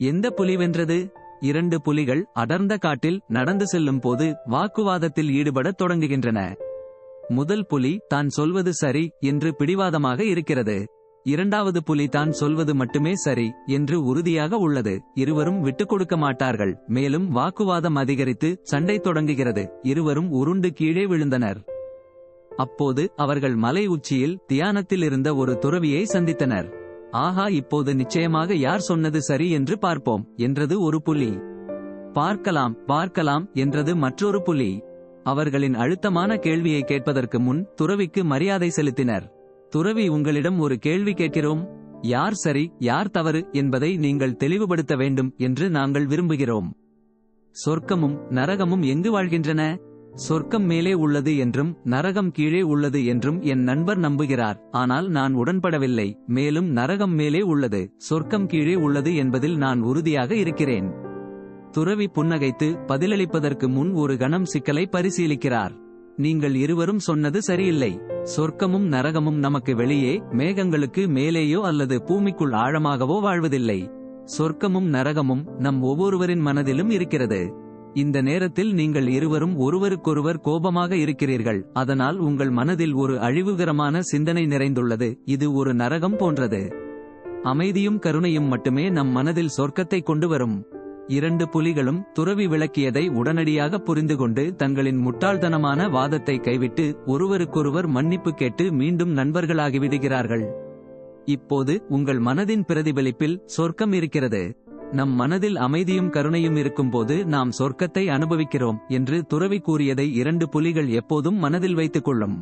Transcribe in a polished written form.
எந்த புலி வென்றது? 2 புலிகள் அடர்ந்த காட்டில் நடந்து செல்லும் போது வாக்குவாதத்தில் ஈடுபடத் தொடங்குகின்றன. முதல் புலி தான் சொல்வது சரி என்று பிடிவாதமாக இருக்கிறது. இரண்டாவது புலி தான் சொல்வது மட்டுமே சரி என்று உறுதியாக உள்ளது. இருவரும் விட்டுக் கொடுக்க மாட்டார்கள். மேலும் வாக்குவாதம் அதிகரித்து சண்டை தொடங்குகிறது. இருவரும் உருண்டு கீழே விழுந்தனர். அப்போது அவர்கள் மலை உச்சியில் தியானத்தில் இருந்த ஒரு துறவியை சந்தித்தனர். ஆஹா, இப்போது நிச்சயமாக யார் சொன்னது சரி என்று பார்ப்போம் என்றது ஒரு புலி. பார்க்கலாம் பார்க்கலாம் என்றது மற்றொரு புலி. அவர்களின் அழுத்தமான கேள்வியை கேட்பதற்கு முன் துறவிக்கு மரியாதை செலுத்தினர். துறவி, உங்களிடம் ஒரு கேள்வி கேட்கிறோம். யார் சரி யார் தவறு என்பதை நீங்கள் தெளிவுபடுத்த வேண்டும் என்று நாங்கள் விரும்புகிறோம். சொர்க்கமும் நரகமும் எங்கு வாழ்கின்றன? சொர்க்கம் மேலே உள்ளது என்றும் நரகம் கீழே உள்ளது என்றும் என் நண்பர் நம்புகிறார். ஆனால் நான் உடன்படவில்லை. மேலும் நரகம் மேலே உள்ளது, சொர்க்கம் கீழே உள்ளது என்பதில் நான் உறுதியாக இருக்கிறேன். துறவி புன்னகைத்து பதிலளிப்பதற்கு முன் ஒரு கணம் சிக்கலை பரிசீலிக்கிறார். நீங்கள் இருவரும் சொன்னது சரியில்லை. சொர்க்கமும் நரகமும் நமக்கு வெளியே, மேகங்களுக்கு மேலேயோ அல்லது பூமிக்குள் ஆழமாகவோ வாழ்வதில்லை. சொர்க்கமும் நரகமும் நம் ஒவ்வொருவரின் மனதிலும் இருக்கிறது. இந்த நேரத்தில் நீங்கள் இருவரும் ஒருவருக்கொருவர் கோபமாக இருக்கிறீர்கள். அதனால் உங்கள் மனதில் ஒரு அழிவுகரமான சிந்தனை நிறைந்துள்ளது. இது ஒரு நரகம் போன்றது. அமைதியும் கருணையும் மட்டுமே நம் மனதில் சொர்க்கத்தை கொண்டு வரும். 2 புலிகளும் துறவி விளக்கியதை உடனடியாக புரிந்துகொண்டு தங்களின் முட்டாள்தனமான வாதத்தை கைவிட்டு ஒருவருக்கொருவர் மன்னிப்பு கேட்டு மீண்டும் நண்பர்களாகிவிடுகிறார்கள். இப்போது உங்கள் மனதின் பிரதிபலிப்பில் சொர்க்கம் இருக்கிறது. நம் மனதில் அமைதியும் கருணையும் இருக்கும்போது நாம் சொர்க்கத்தை அனுபவிக்கிறோம் என்று துறவி கூறியதை 2 புலிகள் எப்போதும் மனதில் வைத்துக் கொள்ளும்.